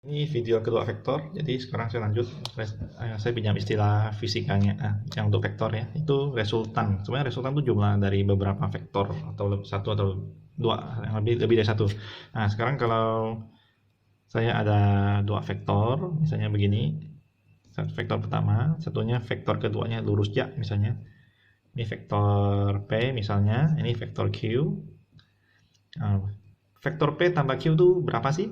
Ini video kedua vektor, jadi sekarang saya lanjut. Saya pinjam istilah fisikanya. Yang untuk vektor ya, itu resultan. Sebenarnya resultan itu jumlah dari beberapa vektor atau satu atau dua, yang lebih dari satu. Nah, sekarang kalau saya ada dua vektor, misalnya begini, vektor pertama, satunya vektor keduanya lurus jak, misalnya. Ini vektor P misalnya, ini vektor Q. Nah, vektor P tambah Q itu berapa sih?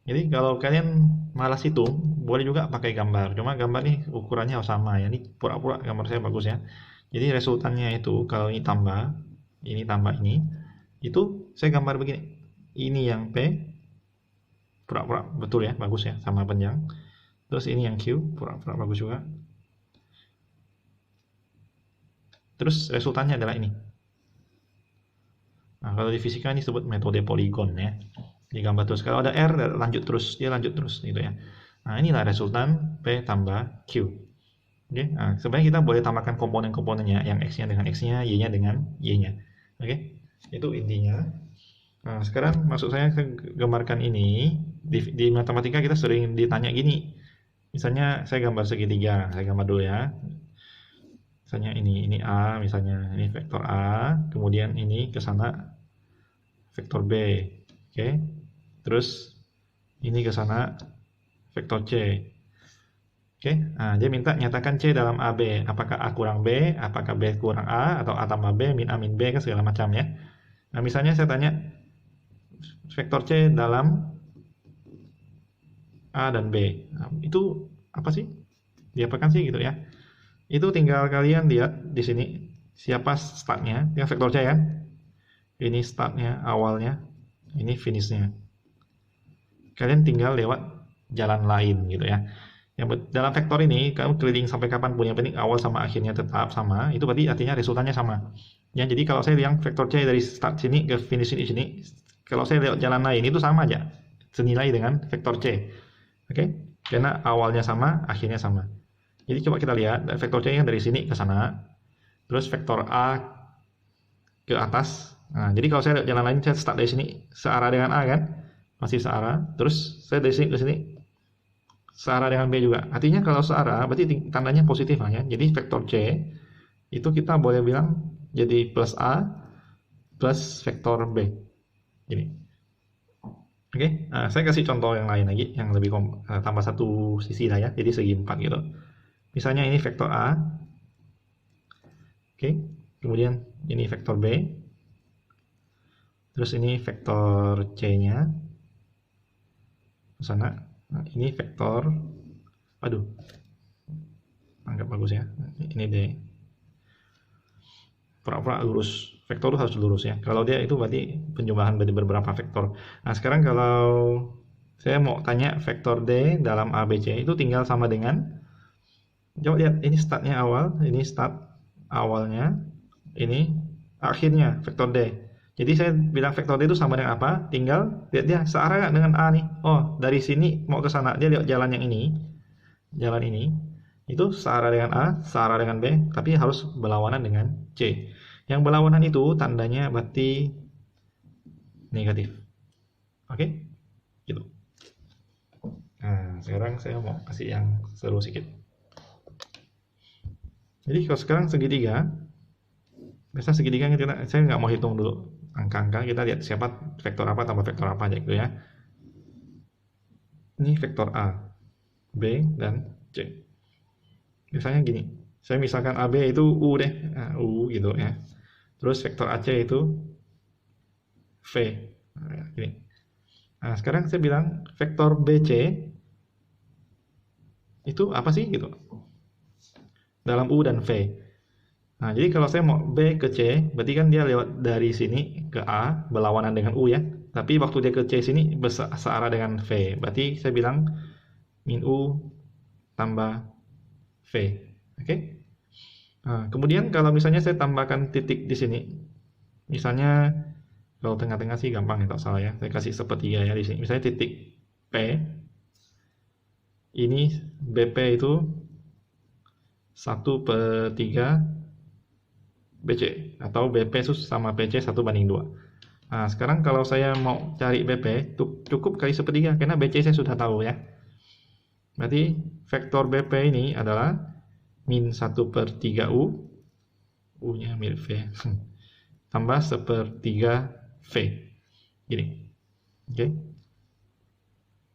Jadi kalau kalian malas hitung, boleh juga pakai gambar. Cuma gambar nih ukurannya harus sama ya. Ini pura-pura gambar saya bagus ya. Jadi resultannya itu kalau ini tambah ini, itu saya gambar begini. Ini yang P, pura-pura betul ya, bagus ya, sama panjang. Terus ini yang Q, pura-pura bagus juga. Terus resultannya adalah ini. Nah, kalau di fisika ini disebut metode poligon ya. Digambar terus. Kalau ada R, lanjut terus. Dia lanjut terus gitu ya. Nah, inilah resultan P tambah Q. Oke, nah, sebenarnya kita boleh tambahkan komponen-komponennya, yang X-nya dengan X-nya, Y-nya dengan Y-nya. Oke, itu intinya. Nah, sekarang maksud saya gambarkan ini, di matematika kita sering ditanya gini. Misalnya saya gambar segitiga, saya gambar dulu ya. Misalnya ini A, misalnya ini vektor A, kemudian ini ke sana vektor B. Oke, terus ini ke sana vektor C. Oke, nah dia minta nyatakan C dalam AB. Apakah A kurang B, apakah B kurang A, atau A tambah B, min A min B, kan segala macam ya. Nah, misalnya saya tanya vektor C dalam A dan B. Nah, itu apa sih? Diapakan sih gitu ya? Itu tinggal kalian lihat di sini siapa startnya, yang vektor C kan? Ini startnya, awalnya, ini finishnya. Kalian tinggal lewat jalan lain gitu ya. Dalam vektor ini kamu keliling sampai kapanpun, yang penting awal sama akhirnya tetap sama, itu berarti artinya resultannya sama ya. Jadi kalau saya bilang vektor C dari start sini ke finish di sini, kalau saya lewat jalan lain itu sama aja, senilai dengan vektor C. Oke, karena awalnya sama akhirnya sama. Jadi coba kita lihat vektor C yang dari sini ke sana, terus vektor A ke atas. Nah, jadi kalau saya lewat jalan lain, saya start dari sini searah dengan A kan, masih searah, terus saya dari sini ke sini searah dengan B juga. Artinya kalau searah berarti tandanya positif ya. Jadi vektor C itu kita boleh bilang jadi plus A plus vektor B. Jadi, oke. Nah, saya kasih contoh yang lain lagi yang lebih tambah satu sisi lah ya. Jadi segi 4 gitu. Misalnya ini vektor A. Oke. Kemudian ini vektor B. Terus ini vektor C-nya ke sana. Nah, ini vektor, aduh, anggap bagus ya. Ini D. Pura-pura lurus. Vektor itu harus lurus ya. Kalau dia itu berarti penjumlahan dari beberapa vektor. Nah, sekarang kalau saya mau tanya vektor D dalam ABC itu tinggal sama dengan, coba lihat, ini startnya awal, ini start awalnya, ini akhirnya vektor D. Jadi saya bilang vektor D itu sama dengan apa? Tinggal lihat dia searah nggak dengan A nih. Oh, dari sini mau ke sana, dia lihat jalan yang ini, jalan ini. Itu searah dengan A, searah dengan B, tapi harus berlawanan dengan C. Yang berlawanan itu tandanya berarti negatif. Oke? Gitu. Nah, sekarang saya mau kasih yang seru sedikit. Jadi kalau sekarang segitiga, biasa segitiga saya nggak mau hitung dulu angka-angka, kita lihat siapa vektor apa tambah vektor apa aja gitu ya. Ini vektor A, B, dan C. Misalnya gini, saya misalkan AB itu U deh, nah, U gitu ya. Terus vektor AC itu V. Nah, gini. Nah, sekarang saya bilang vektor BC itu apa sih gitu dalam U dan V. Nah, jadi kalau saya mau B ke C, berarti kan dia lewat dari sini ke A berlawanan dengan U ya. Tapi waktu dia ke C sini searah dengan V. Berarti saya bilang min U tambah V. Oke? Nah, kemudian kalau misalnya saya tambahkan titik di sini, misalnya kalau tengah-tengah sih gampang ya, tak salah ya. Saya kasih sepertiga ya di sini. Misalnya titik P, ini BP itu 1/3 BC, atau BP sama PC 1/2. Nah, sekarang kalau saya mau cari BP, cukup kali sepertiga, karena BC saya sudah tahu ya. Berarti vektor BP ini adalah min 1/3U, U-nya mirip V, tambah 1/3 V. Gini. Oke.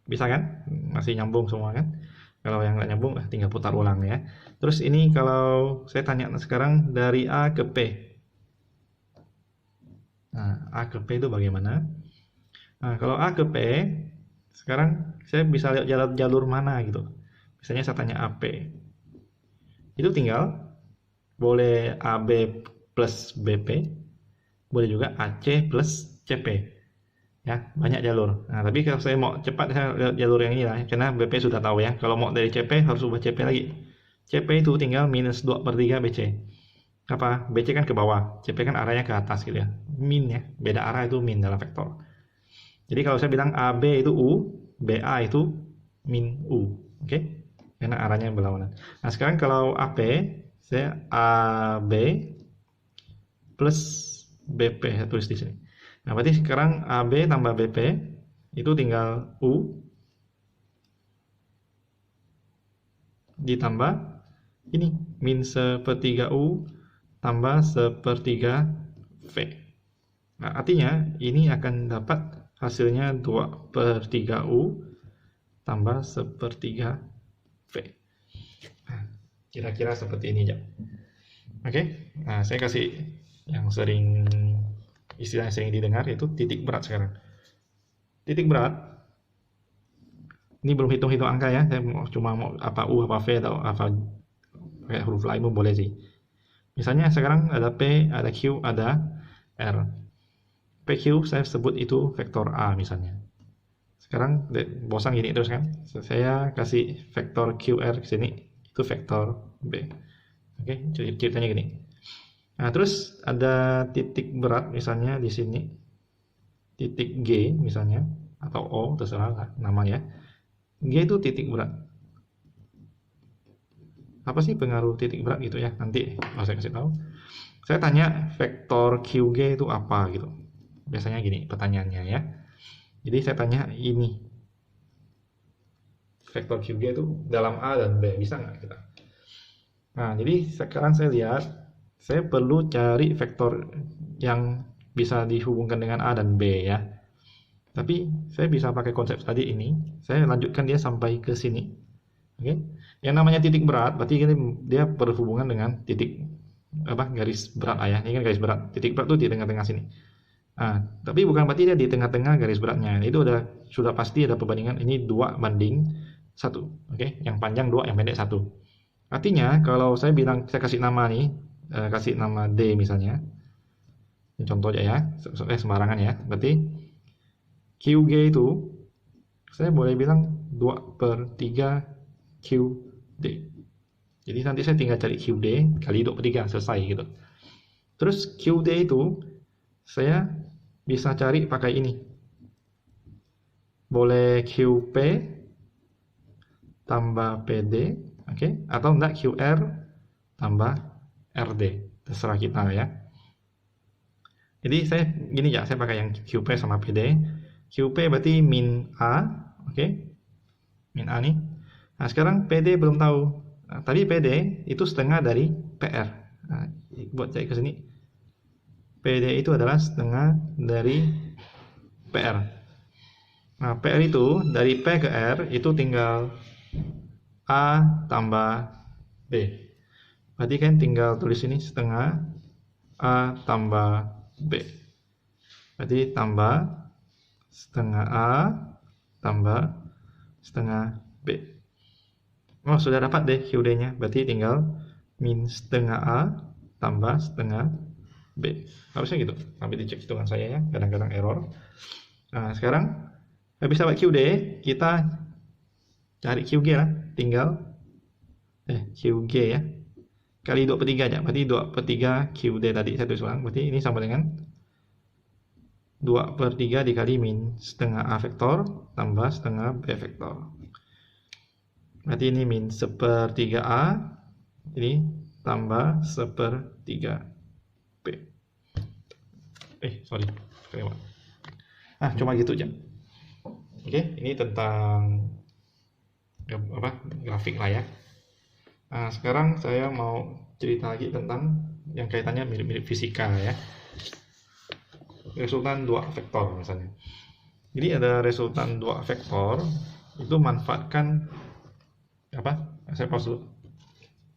Bisa kan? Masih nyambung semua kan? Kalau yang nggak nyambung, tinggal putar ulang ya. Terus ini kalau saya tanya sekarang dari A ke P. Nah, A ke P itu bagaimana? Nah, kalau A ke P, sekarang saya bisa lihat jalur mana gitu. Misalnya saya tanya AP. Itu tinggal boleh AB plus BP, boleh juga AC plus CP. Ya, banyak jalur. Nah, tapi kalau saya mau cepat, saya lihat jalur yang ini lah, karena BP sudah tahu ya. Kalau mau dari CP harus ubah CP lagi. CP itu tinggal minus 2/3 BC. Apa? BC kan ke bawah, CP kan arahnya ke atas gitu ya. Min ya, beda arah itu min dalam vektor. Jadi kalau saya bilang AB itu U, BA itu min U. Oke? Karena arahnya berlawanan. Nah, sekarang kalau AP, saya AB plus BP, saya tulis di sini. Nah, berarti sekarang AB tambah BP itu tinggal U ditambah ini min 1/3 U tambah 1/3 V. Nah, artinya ini akan dapat hasilnya 2/3 U tambah 1/3 V. Nah, kira-kira seperti ini ya. Oke, nah saya kasih yang istilah yang sering didengar yaitu titik berat sekarang. Titik berat, ini belum hitung-hitung angka ya, saya cuma mau apa U, apa V, atau apa kayak huruf lain pun boleh sih. Misalnya sekarang ada P, ada Q, ada R. PQ saya sebut itu vektor A misalnya. Sekarang bosan gini terus kan? Saya kasih vektor QR ke sini, itu vektor B. Oke, ceritanya gini. Nah, terus ada titik berat misalnya di sini, titik G misalnya, atau O, terserah lah namanya. G itu titik berat. Apa sih pengaruh titik berat gitu ya? Nanti saya kasih tahu. Saya tanya vektor QG itu apa gitu. Biasanya gini pertanyaannya ya. Jadi saya tanya ini, vektor QG itu dalam A dan B, bisa nggak kita? Nah, jadi sekarang saya lihat, saya perlu cari vektor yang bisa dihubungkan dengan A dan B ya. Tapi saya bisa pakai konsep tadi ini, saya lanjutkan dia sampai ke sini. Oke. Yang namanya titik berat, berarti dia berhubungan dengan titik garis berat ya. Ini kan garis berat. Titik berat itu di tengah-tengah sini. Nah, tapi bukan berarti dia di tengah-tengah garis beratnya. Itu sudah pasti ada perbandingan ini 2/1. Oke, yang panjang 2, yang pendek 1. Artinya kalau saya bilang, saya kasih nama nih, kasih nama D misalnya. Ini contoh aja ya, sembarangan ya. Berarti QG itu saya boleh bilang 2/3 QD. Jadi nanti saya tinggal cari QD kali 2/3, selesai gitu. Terus QD itu saya bisa cari pakai ini. Boleh QP tambah PD, oke? Atau enggak QR tambah RD, terserah kita ya. Jadi saya gini ya, saya pakai yang QP sama PD. QP berarti min A, oke? Min A nih. Nah, sekarang PD belum tahu. Nah, tadi PD itu setengah dari PR. Nah, buat cari ke sini. PD itu adalah setengah dari PR. Nah, PR itu dari P ke R itu tinggal A tambah B. Berarti kan tinggal tulis ini setengah A tambah B. Berarti tambah setengah A tambah setengah B. Oh, sudah dapat deh QD-nya. Berarti tinggal min setengah A tambah setengah B. Harusnya gitu. Sampai dicek hitungan saya ya. Kadang-kadang error. Nah, sekarang habis dapat QD, kita cari QG lah. Tinggal QG ya. Kali 2/3 aja. Berarti 2/3 QD tadi saya tulis ulang. Berarti ini sama dengan 2/3 dikali min setengah A vektor tambah setengah B vektor. Berarti ini min 1/3 A, ini tambah 1/3 B. Sorry, kelewat. Cuma gitu aja. Oke, ini tentang grafik lah ya. Nah, sekarang saya mau cerita lagi tentang yang kaitannya mirip-mirip fisika ya. Resultan dua vektor misalnya. Jadi ada resultan dua vektor, itu manfaatkan Saya pause dulu.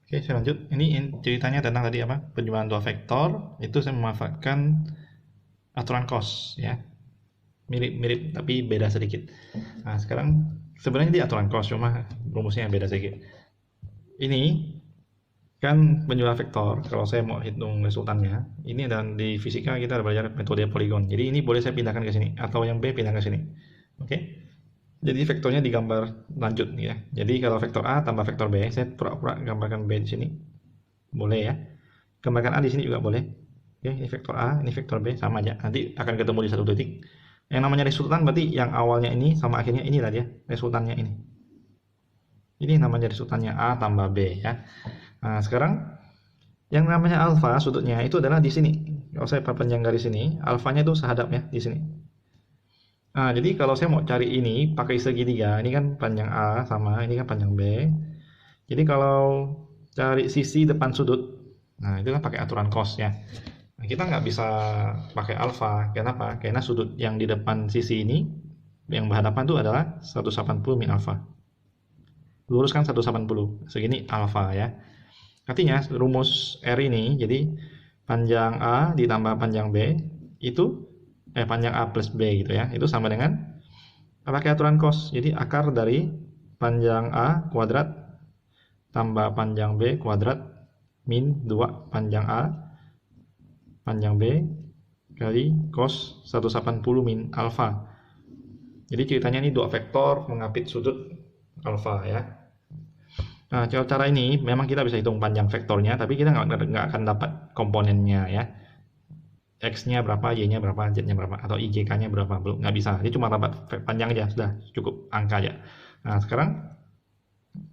Oke, saya lanjut. Ini ceritanya tentang tadi penjumlahan dua vektor, itu saya memanfaatkan aturan cos ya. Mirip-mirip tapi beda sedikit. Nah, sekarang sebenarnya di aturan cos, cuma rumusnya beda sedikit. Ini kan penjumlahan vektor, kalau saya mau hitung resultannya, ini dan di fisika kita belajar metode poligon. Jadi ini boleh saya pindahkan ke sini, atau yang B pindah ke sini. Oke. Jadi vektornya digambar lanjut ya. Jadi kalau vektor A tambah vektor B, saya pura-pura gambarkan B di sini. Boleh ya. Gambarkan A di sini juga boleh. Oke, ini vektor A, ini vektor B, sama aja. Nanti akan ketemu di satu titik. Yang namanya resultan berarti yang awalnya ini sama akhirnya ini tadi ya, resultannya ini. Ini namanya resultannya A tambah B ya. Nah, sekarang yang namanya alfa sudutnya itu adalah di sini. Kalau saya perpanjang garis ini, alfanya itu sehadap ya di sini. Nah, jadi kalau saya mau cari ini pakai segitiga, ini kan panjang A sama ini kan panjang B. Jadi kalau cari sisi depan sudut, nah itu kan pakai aturan cos ya. Nah, kita nggak bisa pakai alfa. Kenapa? Karena sudut yang di depan sisi ini, yang berhadapan itu adalah 180 min alfa. Luruskan 180, segini alfa ya. Artinya rumus R ini, jadi panjang A ditambah panjang B, itu panjang A plus B gitu ya, itu sama dengan pakai aturan cos. Jadi akar dari panjang A kuadrat tambah panjang B kuadrat min 2 panjang A panjang B kali cos 180 min alfa. Jadi ceritanya ini dua vektor mengapit sudut alfa ya. Nah, cara ini memang kita bisa hitung panjang vektornya, tapi kita nggak akan dapat komponennya ya. X-nya berapa, Y-nya berapa, Z-nya berapa, atau IJK-nya berapa, belum, nggak bisa. Ini cuma dapat panjang aja, sudah cukup angka aja. Nah, sekarang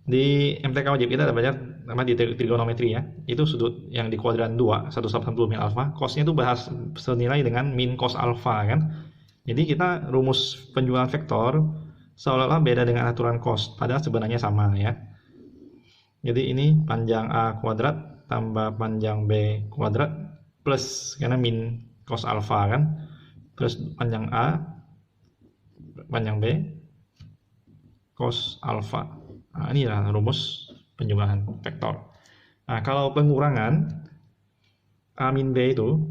di MTK wajib kita ada belajar di trigonometri ya. Itu sudut yang di kuadran 2, 180 min alfa, cosnya itu bahas senilai dengan min cos alfa kan. Jadi kita rumus penjualan vektor seolah-olah beda dengan aturan cos, padahal sebenarnya sama ya. Jadi ini panjang A kuadrat tambah panjang B kuadrat plus karena min cos alfa kan, plus panjang A panjang B cos alfa. Nah, ini adalah rumus penjumlahan vektor. Nah, kalau pengurangan A min B itu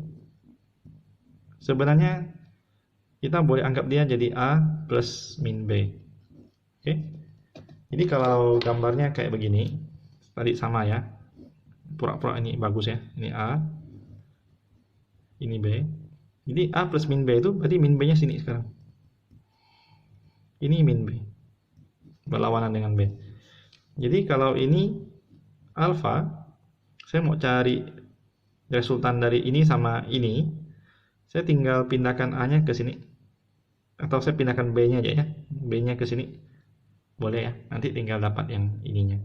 sebenarnya kita boleh anggap dia jadi A plus min B. Oke. Jadi kalau gambarnya kayak begini, tadi sama ya, pura-pura ini bagus ya, ini A, ini B. Jadi A plus min B itu berarti min B nya sini sekarang, ini min B berlawanan dengan B. Jadi kalau ini alfa, saya mau cari resultan dari ini sama ini, saya tinggal pindahkan A nya ke sini, atau saya pindahkan B nya aja ya, B nya ke sini boleh ya, nanti tinggal dapat yang ininya.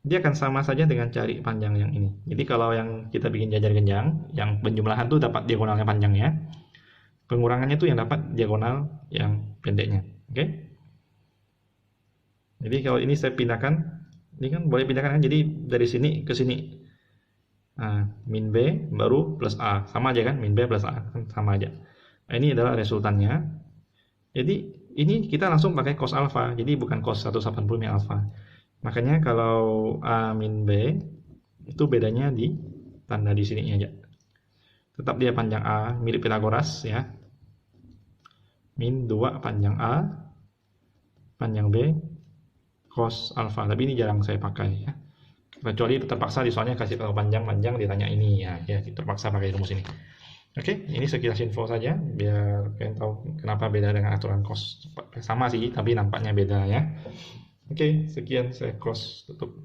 Dia akan sama saja dengan cari panjang yang ini. Jadi kalau yang kita bikin jajar genjang, yang penjumlahan tuh dapat diagonalnya panjangnya, pengurangannya tuh yang dapat diagonal yang pendeknya. Oke? Jadi kalau ini saya pindahkan, ini kan boleh pindahkan kan? Jadi dari sini ke sini, nah, min B baru plus A, sama aja kan? Min B plus A, sama aja. Nah, ini adalah resultannya. Jadi ini kita langsung pakai cos alfa, jadi bukan cos 180 min alfa. Makanya kalau A min B itu bedanya di tanda di sini aja. Tetap dia panjang A mirip Pythagoras ya. Min 2 panjang A panjang B cos alfa. Tapi ini jarang saya pakai ya. Kecuali terpaksa di soalnya kasih tahu panjang-panjang ditanya ini ya, terpaksa pakai rumus ini. Oke, ini sekilas info saja biar kalian tahu kenapa beda dengan aturan cos. Sama sih, tapi nampaknya beda ya. Oke, sekian, saya close, tutup.